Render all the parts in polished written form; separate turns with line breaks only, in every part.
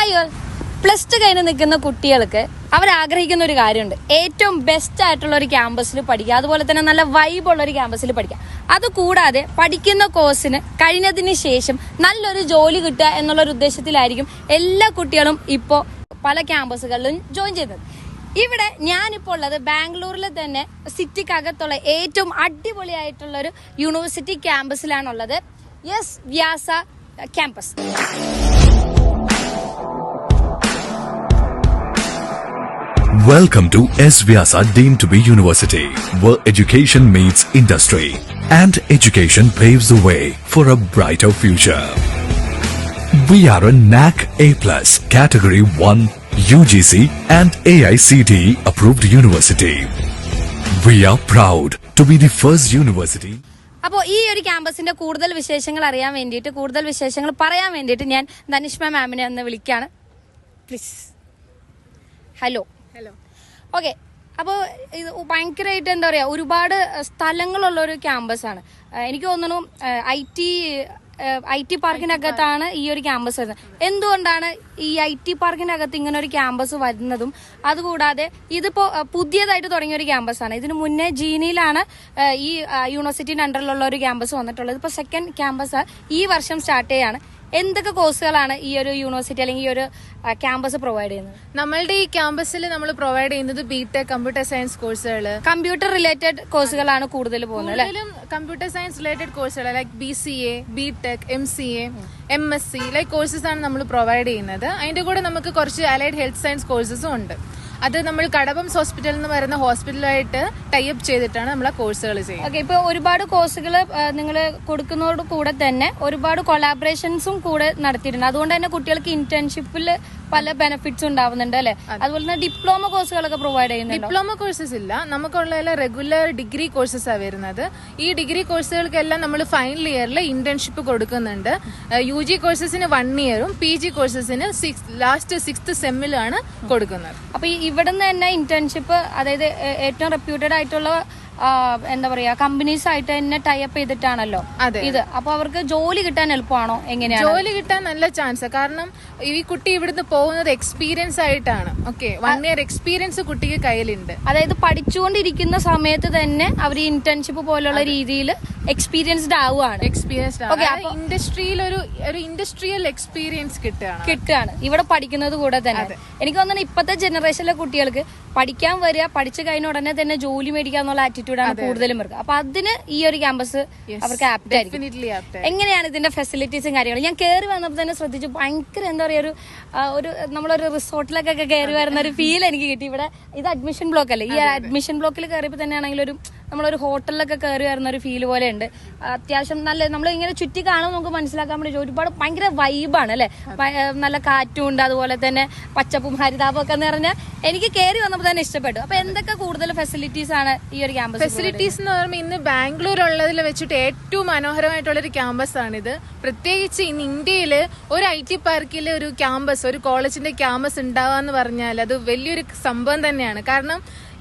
Hi plus two കഴിഞ്ഞ് നിൽക്കുന്ന കുട്ടികൾക്ക് അവർ ആഗ്രഹിക്കുന്ന ഒരു കാര്യമുണ്ട്, ഏറ്റവും ബെസ്റ്റ് ആയിട്ടുള്ള ഒരു ക്യാമ്പസിൽ പഠിക്കുക, അതുപോലെ തന്നെ നല്ല വൈബുള്ള ഒരു ക്യാമ്പസിൽ പഠിക്കുക. അതുകൂടാതെ പഠിക്കുന്ന കോഴ്സിന് കഴിഞ്ഞതിന് ശേഷം നല്ലൊരു ജോലി കിട്ടുക എന്നുള്ളൊരു ഉദ്ദേശത്തിലായിരിക്കും എല്ലാ കുട്ടികളും ഇപ്പോൾ പല ക്യാമ്പസുകളിലും ജോയിൻ ചെയ്യുന്നത്. ഇവിടെ ഞാനിപ്പോൾ ഉള്ളത് ബാംഗ്ലൂരിൽ തന്നെ സിറ്റിക്കകത്തുള്ള ഏറ്റവും അടിപൊളിയായിട്ടുള്ള ഒരു യൂണിവേഴ്സിറ്റി ക്യാമ്പസിലാണുള്ളത്. S Vyasa campus.
Welcome to S. Vyasa deemed to be university, where education meets industry and education paves the way for a brighter future. We are a NAC A+ Category 1 UGC and AICTE approved university. We are proud to be the first university.
അപ്പോൾ ഈ ഒരു ക്യാമ്പസിന്റെ കൂടുതൽ വിശേഷങ്ങൾ അറിയാൻ വേണ്ടിയിട്ട്, കൂടുതൽ വിശേഷങ്ങൾ പറയാൻ വേണ്ടിയിട്ട് ഞാൻ ധനിഷ്മ മാമിനെ ഒന്ന് വിളിക്കുകയാണ്. പ്ലീസ്. ഹലോ. ഓക്കെ, അപ്പോൾ ഇത് ഭയങ്കരമായിട്ട് എന്താ പറയുക, ഒരുപാട് സ്ഥലങ്ങളുള്ള ഒരു ക്യാമ്പസാണ്. എനിക്ക് തോന്നുന്നു ഐ ടി പാർക്കിനകത്താണ് ഈ ഒരു ക്യാമ്പസ് വരുന്നത്. എന്തുകൊണ്ടാണ് ഈ ഐ ടി പാർക്കിനകത്ത് ഇങ്ങനെ ഒരു ക്യാമ്പസ് വരുന്നതും, അതുകൂടാതെ ഇതിപ്പോ പുതിയതായിട്ട് തുടങ്ങിയ ഒരു ക്യാമ്പസാണ്. ഇതിനു മുന്നേ ജീനിയിലാണ് ഈ യൂണിവേഴ്സിറ്റിന്റെ അണ്ടറിലുള്ള ഒരു ക്യാമ്പസ് വന്നിട്ടുള്ളത്. ഇപ്പൊ സെക്കൻഡ് ക്യാമ്പസ് ഈ വർഷം സ്റ്റാർട്ട് ചെയ്യാണ്. എന്തൊക്കെ കോഴ്സുകളാണ് ഈ ഒരു യൂണിവേഴ്സിറ്റി അല്ലെങ്കിൽ ഈ ഒരു ക്യാമ്പസ് പ്രൊവൈഡ് ചെയ്യുന്നത്?
നമ്മളുടെ ഈ ക്യാമ്പസിൽ നമ്മൾ പ്രൊവൈഡ് ചെയ്യുന്നത് ബിടെക് കമ്പ്യൂട്ടർ സയൻസ് കോഴ്സുകൾ,
കമ്പ്യൂട്ടർ റിലേറ്റഡ് കോഴ്സുകളാണ് കൂടുതൽ പോകുന്നത്.
കമ്പ്യൂട്ടർ സയൻസ് റിലേറ്റഡ് കോഴ്സുകൾ like BCA, BTech, MCA, MSc like courses ആണ് നമ്മൾ പ്രൊവൈഡ് ചെയ്യുന്നത്. അതിന്റെ കൂടെ നമുക്ക് കുറച്ച് അലൈഡ് ഹെൽത്ത് സയൻസ് കോഴ്സസും ഉണ്ട്. അത് നമ്മൾ കടബംസ് ഹോസ്പിറ്റൽ എന്ന് പറയുന്ന ഹോസ്പിറ്റലായിട്ട് ടൈപ്പ് ചെയ്തിട്ടാണ് നമ്മൾ ആ കോഴ്സുകൾ ചെയ്യുന്നത്.
ഓക്കെ, ഇപ്പൊ ഒരുപാട് കോഴ്സുകൾ നിങ്ങൾ കൊടുക്കുന്നതോട് കൂടെ തന്നെ ഒരുപാട് കൊളാബറേഷൻസും കൂടെ നടത്തിയിട്ടുണ്ട്. അതുകൊണ്ട് തന്നെ കുട്ടികൾക്ക് ഇന്റേൺഷിപ്പിൽ പല ബെനിഫിറ്റ്സ് ഉണ്ടാവുന്നുണ്ട് അല്ലെ? അതുപോലെ തന്നെ ഡിപ്ലോമ കോഴ്സുകളൊക്കെ പ്രൊവൈഡ് ചെയ്യുന്നുണ്ട്.
ഡിപ്ലോമ കോഴ്സസ് ഇല്ല, നമുക്കുള്ള റെഗുലർ ഡിഗ്രി കോഴ്സസ് ആണ് വരുന്നത്. ഈ ഡിഗ്രി കോഴ്സുകൾക്കെല്ലാം നമ്മൾ ഫൈനൽ ഇയറിൽ ഇന്റേൺഷിപ്പ് കൊടുക്കുന്നുണ്ട്. UG കോഴ്സസിന് 1 ഇയറും PG കോഴ്സസിന് ലാസ്റ്റ് 6th സെമ്മിലാണ് കൊടുക്കുന്നത്.
അപ്പൊ ഇവിടുന്ന് തന്നെ ഇന്റേൺഷിപ്പ്, അതായത് ഏറ്റവും റെപ്യൂട്ടഡ് ആയിട്ടുള്ള എന്താ പറയാ കമ്പനീസ് ആയിട്ട് തന്നെ ടൈപ്പ് ചെയ്തിട്ടാണല്ലോ ഇത്. അപ്പൊ അവർക്ക് ജോലി കിട്ടാൻ എളുപ്പമാണോ? എങ്ങനെയാണ്
ജോലി കിട്ടാൻ നല്ല ചാൻസ്? കാരണം ഈ കുട്ടി ഇവിടുന്ന് പോകുന്നത് എക്സ്പീരിയൻസ് ആയിട്ടാണ്. ഓക്കെ, 1 ഇയർ എക്സ്പീരിയൻസ് കുട്ടിക്ക് കയ്യിലുണ്ട്.
അതായത് പഠിച്ചുകൊണ്ടിരിക്കുന്ന സമയത്ത് തന്നെ അവർ ഇന്റേൺഷിപ്പ് പോലുള്ള രീതിയിൽ എക്സ്പീരിയൻസ്ഡ് ആവുകയാണ്.
ഇൻഡസ്ട്രിയിൽ ഒരു ഇൻഡസ്ട്രിയൽ എക്സ്പീരിയൻസ് കിട്ടുകയാണ്
ഇവിടെ പഠിക്കുന്നത് കൂടെ തന്നെ. എനിക്ക് തോന്നുന്നു ഇപ്പോഴത്തെ ജനറേഷനിലെ കുട്ടികൾക്ക് പഠിക്കാൻ വരിക, പഠിച്ചു കഴിഞ്ഞ ഉടനെ തന്നെ ജോലി മേടിക്കുക എന്നുള്ള ആറ്റിറ്റ്യൂഡാണ് കൂടുതലും ഇവർക്ക്. അപ്പൊ അതിന് ഈ ഒരു ക്യാമ്പസ് അവർക്ക് ആപ്റ്റ് ആയിരിക്കും. എങ്ങനെയാണ് ഇതിന്റെ ഫെസിലിറ്റീസും കാര്യങ്ങളും? ഞാൻ കയറി വന്നപ്പോൾ തന്നെ ശ്രദ്ധിച്ചു, ഭയങ്കര എന്താ പറയാ ഒരു നമ്മളൊരു റിസോർട്ടിലൊക്കെ കയറി വരുന്ന ഒരു ഫീൽ എനിക്ക് കിട്ടി. ഇവിടെ ഇത് അഡ്മിഷൻ ബ്ലോക്ക് അല്ലേ? ഈ അഡ്മിഷൻ ബ്ലോക്കിൽ കയറിയപ്പോൾ തന്നെ ആണെങ്കിൽ നമ്മളൊരു ഹോട്ടലിലൊക്കെ കയറി വരുന്ന ഒരു ഫീൽ പോലെ ഉണ്ട്. അത്യാവശ്യം നല്ല, നമ്മൾ ഇങ്ങനെ ചുറ്റി കാണുമ്പോൾ നമുക്ക് മനസ്സിലാക്കാൻ വേണ്ടി ഒരുപാട് ഭയങ്കര വൈബാണ് അല്ലെ? നല്ല കാറ്റും ഉണ്ട്, അതുപോലെ തന്നെ പച്ചപ്പും ഹരിതാപം ഒക്കെ നിറഞ്ഞ എനിക്ക് കയറി വന്നപ്പോൾ തന്നെ ഇഷ്ടപ്പെട്ടു. അപ്പൊ എന്തൊക്കെ കൂടുതൽ ഫെസിലിറ്റീസ് ആണ് ഈ ഒരു ക്യാമ്പസ്?
ഫെസിലിറ്റീസ് എന്ന് പറയുമ്പോൾ ഇന്ന് ബാംഗ്ലൂർ ഉള്ളതിൽ വെച്ചിട്ട് ഏറ്റവും മനോഹരമായിട്ടുള്ള ഒരു ക്യാമ്പസ് ആണിത്. പ്രത്യേകിച്ച് ഇന്ന് ഇന്ത്യയിൽ ഒരു IT പാർക്കിൽ ഒരു ക്യാമ്പസ്, ഒരു കോളേജിന്റെ ക്യാമ്പസ് ഉണ്ടാവാന്ന് പറഞ്ഞാൽ അത് വലിയൊരു സംഭവം തന്നെയാണ്. കാരണം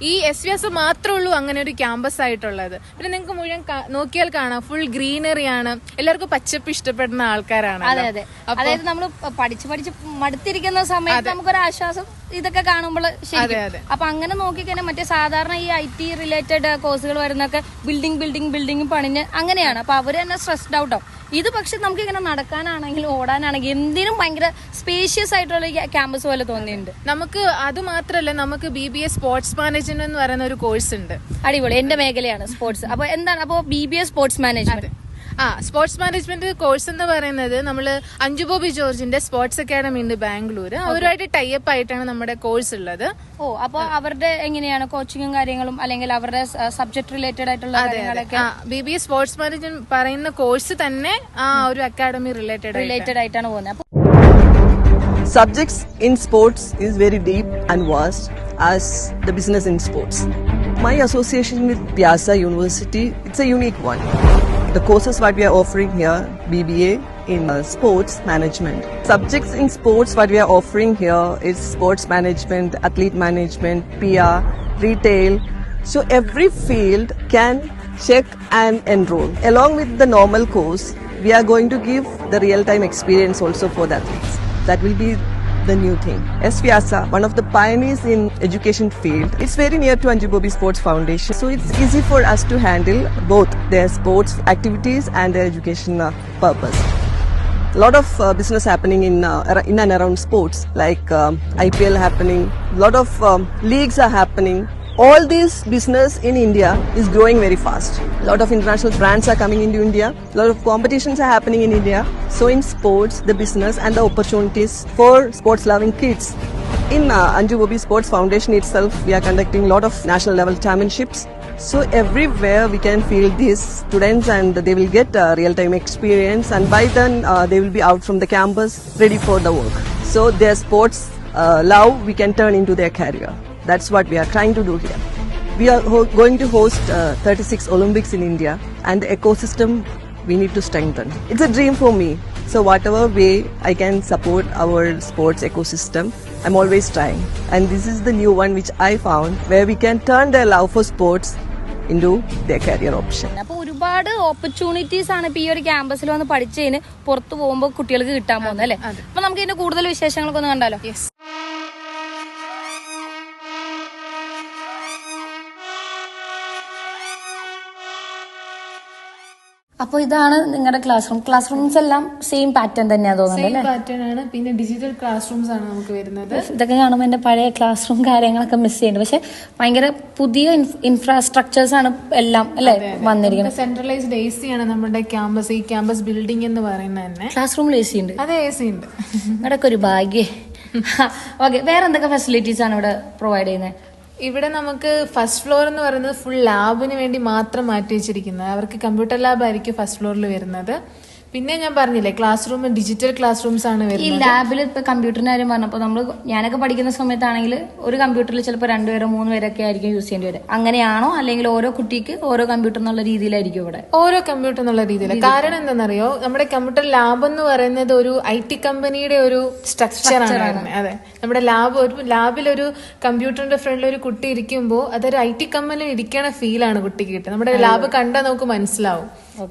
ഈ എസ് വ്യാസ മാത്രമേ ഉള്ളൂ അങ്ങനെ ഒരു ക്യാമ്പസ് ആയിട്ടുള്ളത്. പിന്നെ നിങ്ങൾക്ക് മുഴുവൻ നോക്കിയാൽ കാണാം, ഫുൾ ഗ്രീനറി ആണ്. എല്ലാവർക്കും പച്ചപ്പ് ഇഷ്ടപ്പെടുന്ന ആൾക്കാരാണ്.
അതെ, അതായത് നമ്മൾ പഠിച്ച് മടുത്തിരിക്കുന്ന സമയത്ത് നമുക്കൊരു ആശ്വാസം ഇതൊക്കെ കാണുമ്പോൾ. ശരി, അപ്പൊ അങ്ങനെ നോക്കിക്കഴിഞ്ഞാൽ മറ്റേ സാധാരണ ഈ IT റിലേറ്റഡ് കോഴ്സുകൾ വരുന്നൊക്കെ ബിൽഡിംഗ് പണിഞ്ഞ് അങ്ങനെയാണ്. അപ്പൊ അവര് തന്നെ സ്ട്രെസ്ഡ് ഔട്ട് ആവും. ഇത് പക്ഷെ നമുക്ക് ഇങ്ങനെ നടക്കാനാണെങ്കിലും ഓടാനാണെങ്കിലും എന്തിനും ഭയങ്കര സ്പേഷ്യസ് ആയിട്ടുള്ള ക്യാമ്പസ് പോലെ തോന്നിയിട്ടുണ്ട്.
നമുക്ക് അത് മാത്രമല്ല, നമുക്ക് BBA സ്പോർട്സ് മാനേജ്മെന്റ് എന്ന് പറയുന്ന ഒരു കോഴ്സ് ഉണ്ട്.
അടിപൊളി, എന്റെ മേഖലയാണ് സ്പോർട്സ്. അപ്പൊ എന്താണ് അപ്പൊ BBA sports management?
Sports management course എന്ന് പറയുന്നത് നമ്മള് അഞ്ജു ബോബി ജോർജിന്റെ സ്പോർട്സ് അക്കാഡമി ഉണ്ട് ബാംഗ്ലൂർ, അവരുമായിട്ട് ടൈപ്പ് ആയിട്ടാണ് നമ്മുടെ കോഴ്സ് ഉള്ളത്.
അപ്പൊ അവരുടെ എങ്ങനെയാണ് കോച്ചിങ്ങും കാര്യങ്ങളും, അല്ലെങ്കിൽ അവരുടെ സബ്ജക്ട് റിലേറ്റഡ് ആയിട്ടുള്ള കാര്യങ്ങളൊക്കെ?
BBA സ്പോർട്സ് മാനേജ്മെന്റ് പറയുന്ന കോഴ്സ് തന്നെ ആ ഒരു അക്കാഡമി റിലേറ്റഡ്
ആയിട്ടാണ് പോകുന്നത്.
Subjects in sports is very deep and vast as the business in sports. My association with Vyasa University, it's a unique one. The courses what we are offering here, BBA in sports management. Subjects in sports what we are offering here is sports management, athlete management, PR, retail. So every field can check and enroll. Along with the normal course, we are going to give the real-time experience also for the athletes. That will be the new thing. S. Vyasa, one of the pioneers in education field, it's very near to Anju Bobby Sports Foundation. So it's easy for us to handle both their sports activities and their education purpose. A lot of business happening in and around sports, like IPL happening. A lot of leagues are happening. All this business in India is growing very fast. A lot of international brands are coming into India. A lot of competitions are happening in India. So in sports, the business and the opportunities for sports-loving kids. In Anju Bobby Sports Foundation itself, we are conducting a lot of national level championships. So everywhere we can feel these students and they will get real-time experience, and by then they will be out from the campus ready for the work. So their sports love we can turn into their career. That's what we are trying to do here. We are going to host 36 Olympics in India, and the ecosystem we need to strengthen. It's a dream for me. So whatever way I can support our sports ecosystem, I'm always trying. And this is the new one which I found, where we can turn their love for sports into their career option.
അപ്പോൾ ഒരുപാട് opportunities ആണ് ഇപ്പൊ ഈ ഒരു ക്യാമ്പസിൽ വന്ന് പഠിച്ചതിന് പുറത്തു പോകുമ്പോൾ കുട്ടികൾക്ക് കിട്ടാൻ പോകുന്നത് അല്ലേ? അപ്പൊ നമുക്ക് ഇതിന്റെ കൂടുതൽ വിശേഷങ്ങളൊക്കെ ഒന്ന് കണ്ടാലോ? അപ്പോൾ ഇതാണ് നിങ്ങളുടെ ക്ലാസ് റൂംസ് എല്ലാം സെയിം പാറ്റേൺ തന്നെയാണ് തോന്നുന്നത്
പാറ്റേൺ ആണ്. പിന്നെ ഡിജിറ്റൽ ക്ലാസ് റൂംസ് ആണ് നമുക്ക് വരുന്നത്.
ഇതൊക്കെ കാണുമ്പോൾ എന്റെ പഴയ ക്ലാസ് റൂം കാര്യങ്ങളൊക്കെ മിസ് ചെയ്യുന്നുണ്ട്. പക്ഷെ ഭയങ്കര പുതിയ ഇൻഫ്രാസ്ട്രക്ചേഴ്സ് ആണ് എല്ലാം അല്ലെ വന്നിരിക്കുന്നത്.
സെൻട്രലൈസ്ഡ് AC ആണ് നമ്മുടെ ക്യാമ്പസ്, ഈ ക്യാമ്പസ് ബിൽഡിംഗ് എന്ന് പറയുന്നത് തന്നെ.
ക്ലാസ് റൂമിൽ AC ഉണ്ട്?
അതെ, AC ഉണ്ട്.
ഇവിടെയൊക്കെ ഒരു ഭാഗ്യേ. ഓക്കെ, വേറെ എന്തൊക്കെ ഫെസിലിറ്റീസ് ആണ് ഇവിടെ പ്രൊവൈഡ് ചെയ്യുന്നത്?
ഇവിടെ നമുക്ക് ഫസ്റ്റ് ഫ്ലോർ എന്ന് പറയുന്നത് ഫുൾ ലാബിന് വേണ്ടി മാത്രം മാറ്റി വെച്ചിരിക്കുന്നത്. അവർക്ക് കമ്പ്യൂട്ടർ ലാബ് ആയിരിക്കും ഫസ്റ്റ് ഫ്ലോറിൽ വരുന്നത്. പിന്നെ ഞാൻ പറഞ്ഞില്ലേ, class room digital class rooms ആണ് വരുന്നത്.
ഈ ലാബിൽ ഇപ്പൊ കമ്പ്യൂട്ടറിന്റെ കാര്യം പറഞ്ഞപ്പോൾ ഞാനൊക്കെ പഠിക്കുന്ന സമയത്താണെങ്കിൽ ഒരു കമ്പ്യൂട്ടറിൽ ചിലപ്പോൾ 2 പേരോ 3 പേരൊക്കെ ആയിരിക്കും യൂസ് ചെയ്യേണ്ടി വരും. അങ്ങനെയാണോ, അല്ലെങ്കിൽ ഓരോ കുട്ടിക്ക് ഓരോ കമ്പ്യൂട്ടർ എന്നുള്ള രീതിയിലായിരിക്കും ഇവിടെ?
ഓരോ കമ്പ്യൂട്ടർ എന്നുള്ള രീതിയിൽ. കാരണം എന്താണെന്നറിയോ, നമ്മുടെ കമ്പ്യൂട്ടർ ലാബ് എന്ന് പറയുന്നത് ഒരു IT കമ്പനിയുടെ ഒരു സ്ട്രക്ചറാണ്. അതെ, നമ്മുടെ ലാബിൽ ഒരു കമ്പ്യൂട്ടറിന്റെ ഫ്രണ്ടിൽ ഒരു കുട്ടി ഇരിക്കുമ്പോൾ അതൊരു IT കമ്പനിയിൽ ഇരിക്കണ ഫീലാണ് കുട്ടിക്ക് കിട്ടുന്നത്. നമ്മുടെ ലാബ് കണ്ടാൽ നമുക്ക് മനസ്സിലാവും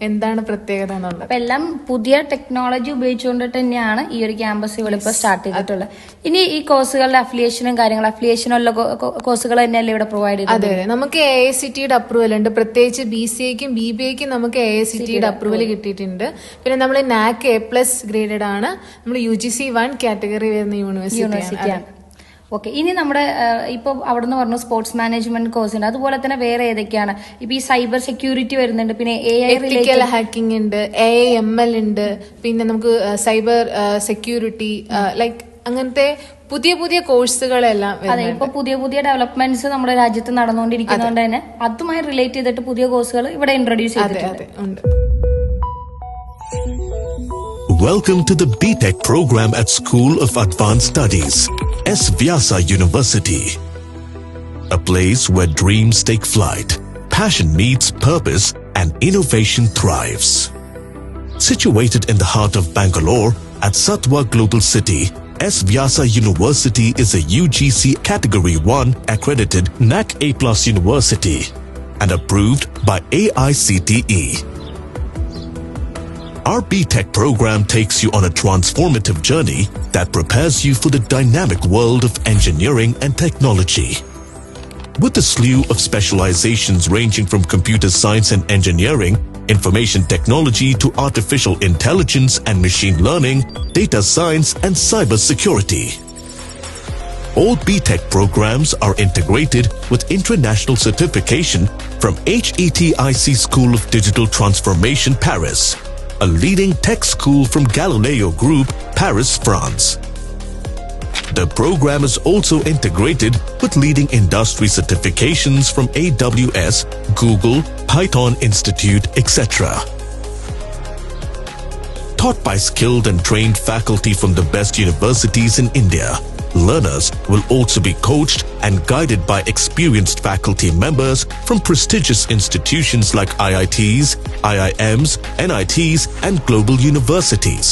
എന്താണ് പ്രത്യേകത എന്നുള്ളത്.
അപ്പൊ എല്ലാം പുതിയ ടെക്നോളജി ഉപയോഗിച്ചുകൊണ്ടിട്ട് തന്നെയാണ് ഈ ഒരു ക്യാമ്പസ് ഇവിടെ ഇപ്പൊ സ്റ്റാർട്ട് ചെയ്തിട്ടുള്ളത്. ഇനി ഈ കോഴ്സുകളുടെ അഫിലിയേഷനുള്ള കോഴ്സുകൾ തന്നെയല്ലേ ഇവിടെ പ്രൊവൈഡ് ചെയ്യുന്നത്?
അതെ, നമുക്ക് AICTEയുടെ അപ്രൂവൽ ഉണ്ട്. പ്രത്യേകിച്ച് BCAക്കും BBAക്കും നമുക്ക് AICTEയുടെ അപ്രൂവൽ കിട്ടിയിട്ടുണ്ട്. പിന്നെ നമ്മൾ NAC A+ ഗ്രേഡഡ് ആണ്. നമ്മൾ UGC 1 കാറ്റഗറി വരുന്ന യൂണിവേഴ്സിറ്റിയാണ്.
ഓക്കെ, ഇനി നമ്മുടെ ഇപ്പൊ അവിടുന്ന് പറഞ്ഞു സ്പോർട്സ് മാനേജ്മെന്റ് കോഴ്സ് ഉണ്ട്. അതുപോലെ തന്നെ വേറെ ഏതൊക്കെയാണ്? ഇപ്പൊ ഈ സൈബർ സെക്യൂരിറ്റി വരുന്നുണ്ട്, പിന്നെ
എത്തിക്കൽ ഹാക്കിംഗ് ഉണ്ട്, AIML ഉണ്ട്, പിന്നെ നമുക്ക് സൈബർ സെക്യൂരിറ്റി ലൈക്ക് അങ്ങനത്തെ പുതിയ പുതിയ കോഴ്സുകളെല്ലാം.
അതെ, ഇപ്പൊ പുതിയ ഡെവലപ്മെന്റ്സ് നമ്മുടെ രാജ്യത്ത് നടന്നുകൊണ്ടിരിക്കുന്നതുകൊണ്ട് തന്നെ അതുമായി റിലേറ്റ് ചെയ്തിട്ട് പുതിയ കോഴ്സുകൾ ഇവിടെ ഇൻട്രൊഡ്യൂസ് ചെയ്തിട്ടുണ്ട്.
Welcome to the BTech program at School of Advanced Studies, S. Vyasa University. A place where dreams take flight, passion meets purpose, and innovation thrives. Situated in the heart of Bangalore at Satwa Global City, S. Vyasa University is a UGC Category 1 accredited NAC A+ university and approved by AICTE. Our BTech program takes you on a transformative journey that prepares you for the dynamic world of engineering and technology. With a slew of specializations ranging from computer science and engineering, information technology to artificial intelligence and machine learning, data science and cybersecurity. All BTech programs are integrated with international certification from HETIC School of Digital Transformation, Paris, a leading tech school from Galileo Group, Paris, France. The program is also integrated with leading industry certifications from AWS, Google, Python Institute, etc. Taught by skilled and trained faculty from the best universities in India, learners will also be coached and guided by experienced faculty members from prestigious institutions like IITs, IIMs, NITs, and global universities.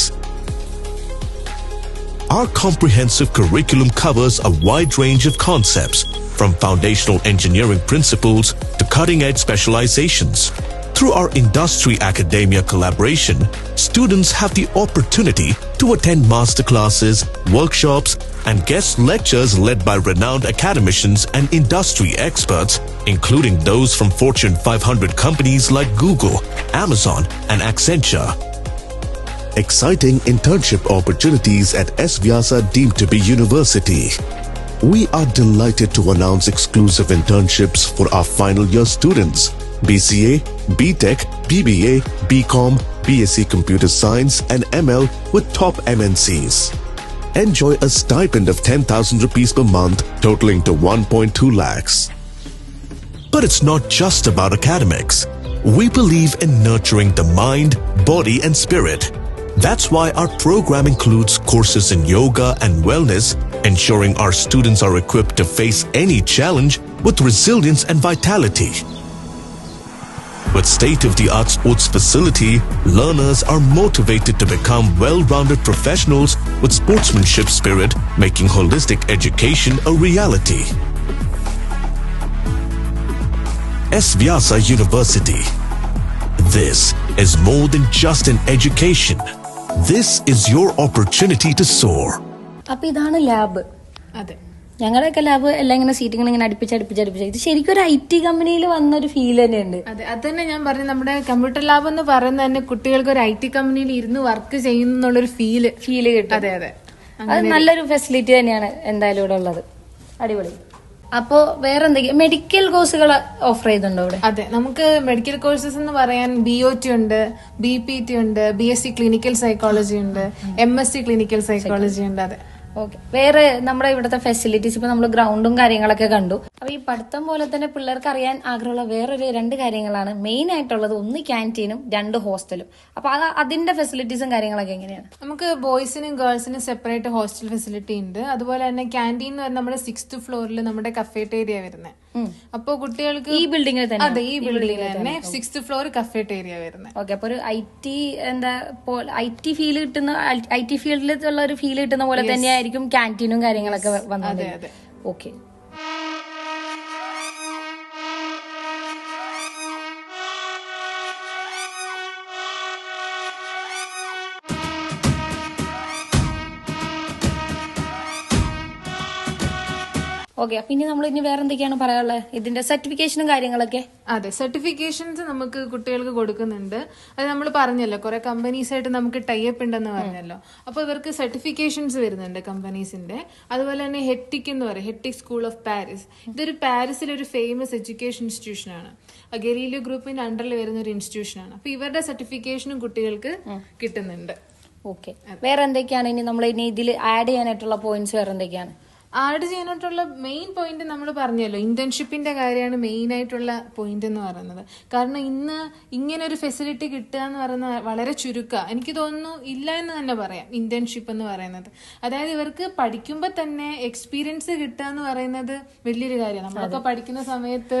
Our comprehensive curriculum covers a wide range of concepts, from foundational engineering principles to cutting-edge specializations. Through our industry academia collaboration, students have the opportunity to attend master classes, workshops, and guest lectures led by renowned academicians and industry experts, including those from Fortune 500 companies like Google, Amazon, and Accenture. Exciting internship opportunities at S. Vyasa deemed to be university. We are delighted to announce exclusive internships for our final year students. BCA, BTech, BBA, BCom, BSc Computer Science and ML with top MNCs. Enjoy a stipend of 10,000 rupees per month, totaling to 1.2 lakhs. But it's not just about academics. We believe in nurturing the mind, body and spirit. That's why our program includes courses in yoga and wellness, ensuring our students are equipped to face any challenge with resilience and vitality. With state-of-the-art sports facility, learners are motivated to become well-rounded professionals with sportsmanship spirit, making holistic education a reality. S. Vyasa University. This is more than just an education. This is your opportunity to soar.
അപ്പൊ ഇതാണ് lab.
അതെ,
ഞങ്ങളുടെയൊക്കെ lab എല്ലാം ഇങ്ങനെ സീറ്റിങ്ങനെ ഇങ്ങനെ അടുപ്പിച്ച് ഇത് ശരിക്കും ഒരു IT കമ്പനിയിൽ വന്നൊരു ഫീൽ തന്നെയുണ്ട്.
അതെ, അത് തന്നെ ഞാൻ പറഞ്ഞു. നമ്മുടെ കമ്പ്യൂട്ടർ ലാബ് എന്ന് പറയുന്നത് തന്നെ കുട്ടികൾക്ക് ഒരു IT കമ്പനിയിൽ ഇരുന്ന് വർക്ക് ചെയ്യുന്നുള്ളൊരു ഫീല്
കിട്ടും.
അതെ അതെ,
അത് നല്ലൊരു ഫെസിലിറ്റി തന്നെയാണ് എന്തായാലും ഇവിടെ ഉള്ളത്. അടിപൊളി. അപ്പോ വേറെ എന്തൊക്കെയാ മെഡിക്കൽ കോഴ്സുകൾ ഓഫർ ചെയ്യുന്നുണ്ടോ ഇവിടെ?
അതെ, നമുക്ക് മെഡിക്കൽ കോഴ്സസ് എന്ന് പറയാൻ BOT ഉണ്ട്, BPT ഉണ്ട്, BSc ക്ലിനിക്കൽ സൈക്കോളജി ഉണ്ട്, MSc ക്ലിനിക്കൽ സൈക്കോളജി ഉണ്ട്. അതെ,
ഓക്കെ. വേറെ നമ്മുടെ ഇവിടുത്തെ ഫെസിലിറ്റീസ് ഇപ്പൊ നമ്മൾ ഗ്രൗണ്ടും കാര്യങ്ങളൊക്കെ കണ്ടു. അപ്പൊ ഈ പഠിത്തം പോലെ തന്നെ പിള്ളേർക്ക് അറിയാൻ ആഗ്രഹമുള്ള വേറൊരു 2 കാര്യങ്ങളാണ് മെയിൻ ആയിട്ടുള്ളത്. ഒന്ന് ക്യാൻറ്റീനും 2 ഹോസ്റ്റലും. അപ്പൊ അതിന്റെ ഫെസിലിറ്റീസും കാര്യങ്ങളൊക്കെ എങ്ങനെയാണ്?
നമുക്ക് ബോയ്സിനും ഗേൾസിനും സെപ്പറേറ്റ് ഹോസ്റ്റൽ ഫെസിലിറ്റി ഉണ്ട്. അതുപോലെ തന്നെ ക്യാൻറ്റീൻ എന്ന് പറഞ്ഞാൽ നമ്മുടെ 6th ഫ്ലോറിൽ നമ്മുടെ കഫേറ്റേരിയ വരുന്നത്. അപ്പൊ കുട്ടികൾക്ക്
ഈ ബിൽഡിംഗിൽ തന്നെ?
അതെ, ഈ ബിൽഡിംഗിൽ തന്നെ 6th ഫ്ലോർ കഫേറ്റേരിയ വരുന്നത്.
ഓക്കെ. അപ്പൊ ഒരു IT ഫീൽ കിട്ടുന്ന IT ഫീൽഡിലുള്ള ഒരു ഫീൽ കിട്ടുന്ന പോലെ തന്നെയായിരിക്കും ക്യാൻറ്റീനും കാര്യങ്ങളൊക്കെ വന്നത്. ഓക്കെ. ഓക്കെ. അപ്പൊ ഇനി നമ്മൾ വേറെ എന്തൊക്കെയാണ് പറയാനുള്ളത്? ഇതിന്റെ സർട്ടിഫിക്കേഷനും കാര്യങ്ങളൊക്കെ?
അതെ, സർട്ടിഫിക്കേഷൻസ് നമുക്ക് കുട്ടികൾക്ക് കൊടുക്കുന്നുണ്ട്. അത് നമ്മൾ പറഞ്ഞല്ലോ, കുറെ കമ്പനീസ് ആയിട്ട് നമുക്ക് ടൈപ്പ് ഉണ്ടെന്ന് പറഞ്ഞല്ലോ. അപ്പൊ ഇവർക്ക് സർട്ടിഫിക്കേഷൻസ് വരുന്നുണ്ട് കമ്പനീസിന്റെ. അതുപോലെ തന്നെ ഹെറ്റിക് എന്ന് പറയും, ഹെറ്റിക് സ്കൂൾ ഓഫ് പാരീസ്. ഇതൊരു പാരീസിലെ ഒരു ഫേമസ് എഡ്യൂക്കേഷൻ ഇൻസ്റ്റിറ്റ്യൂഷൻ ആണ്. ഗലീലിയോ ഗ്രൂപ്പിന്റെ അണ്ടറിൽ വരുന്ന ഒരു ഇൻസ്റ്റിറ്റ്യൂഷൻ ആണ്. അപ്പൊ ഇവരുടെ സർട്ടിഫിക്കേഷനും കുട്ടികൾക്ക് കിട്ടുന്നുണ്ട്.
ഓക്കെ. വേറെ എന്തൊക്കെയാണ് ഇനി നമ്മൾ ഇതിൽ ആഡ് ചെയ്യാനായിട്ടുള്ള പോയിന്റ്സ്? വേറെ എന്തൊക്കെയാണ്
ആഡ് ചെയ്യാനായിട്ടുള്ള മെയിൻ പോയിന്റ്? നമ്മൾ പറഞ്ഞല്ലോ, ഇന്റേൺഷിപ്പിന്റെ കാര്യമാണ് മെയിൻ ആയിട്ടുള്ള പോയിന്റ് എന്ന് പറയുന്നത്. കാരണം ഇന്ന് ഇങ്ങനെ ഒരു ഫെസിലിറ്റി കിട്ടുക എന്ന് പറയുന്നത് വളരെ ചുരുക്കമാണ്. എനിക്ക് തോന്നുന്നു ഇല്ല എന്ന് തന്നെ പറയാം ഇന്റേൺഷിപ്പ് എന്ന് പറയുന്നത്. അതായത് ഇവർക്ക് പഠിക്കുമ്പോൾ തന്നെ എക്സ്പീരിയൻസ് കിട്ടുക എന്ന് പറയുന്നത് വലിയൊരു കാര്യമാണ്. നമ്മളൊക്കെ പഠിക്കുന്ന സമയത്ത്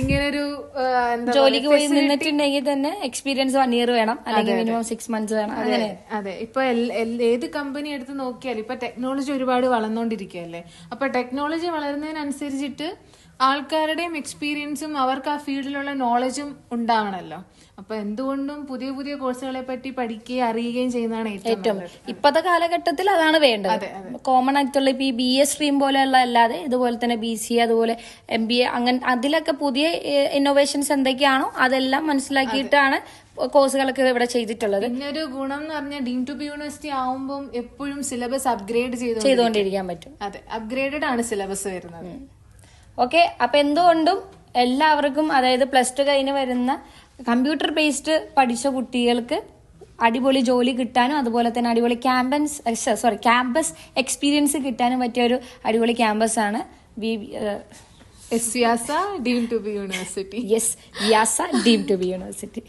ഇങ്ങനൊരു
ജോലിക്ക് പോയി നിന്നിട്ടുണ്ടെങ്കിൽ തന്നെ എക്സ്പീരിയൻസ് 1 year വേണം, അല്ലെങ്കിൽ മിനിമം 6 months വേണം.
അതെ, ഇപ്പൊ ഏത് കമ്പനി എടുത്ത് നോക്കിയാലും ഇപ്പൊ ടെക്നോളജി ഒരുപാട് വളർന്നുകൊണ്ടിരിക്കുകയല്ലേ. അപ്പൊ ടെക്നോളജി വളരുന്നതിനനുസരിച്ചിട്ട് ആൾക്കാരുടെയും എക്സ്പീരിയൻസും അവർക്ക് ആ ഫീൽഡിലുള്ള നോളജും ഉണ്ടാവണമല്ലോ. അപ്പൊ എന്തുകൊണ്ടും പുതിയ പുതിയ കോഴ്സുകളെ പറ്റി പഠിക്കുകയും അറിയുകയും ചെയ്യുന്നതാണ് ഏറ്റവും
ഇപ്പത്തെ കാലഘട്ടത്തിൽ അതാണ് വേണ്ടത്. കോമൺ ആയിട്ടുള്ള ഇപ്പൊ ഈ BA സ്ട്രീം പോലെയുള്ള അല്ലാതെ ഇതുപോലെ തന്നെ BCA, അതുപോലെ MBA, അങ്ങനെ അതിലൊക്കെ പുതിയ ഇന്നോവേഷൻസ് എന്തൊക്കെയാണോ അതെല്ലാം മനസ്സിലാക്കിയിട്ടാണ് കോഴ്സുകളൊക്കെ ഇവിടെ ചെയ്തിട്ടുള്ളത്.
പിന്നെ ഒരു ഗുണം എന്ന് പറഞ്ഞാൽ ഡീം ടു ബി യൂണിവേഴ്സിറ്റി ആവുമ്പോൾ എപ്പോഴും സിലബസ് അപ്ഗ്രേഡ്
ചെയ്തുകൊണ്ടിരിക്കാൻ പറ്റും.
അതെ, അപ്ഗ്രേഡഡ് ആണ് സിലബസ് വരുന്നത്.
ഓക്കെ. അപ്പൊ എന്തുകൊണ്ടും എല്ലാവർക്കും, അതായത് +2 കഴിഞ്ഞ് വരുന്ന കമ്പ്യൂട്ടർ ബേസ്ഡ് പഠിച്ച കുട്ടികൾക്ക് അടിപൊളി ജോലി കിട്ടാനും അതുപോലെ തന്നെ അടിപൊളി ക്യാമ്പസ് എക്സ്പീരിയൻസ് കിട്ടാനും പറ്റിയ ഒരു അടിപൊളി ക്യാമ്പസ് ആണ്
S. Vyasa deemed to be university.
Yes, Vyasa deemed to be university.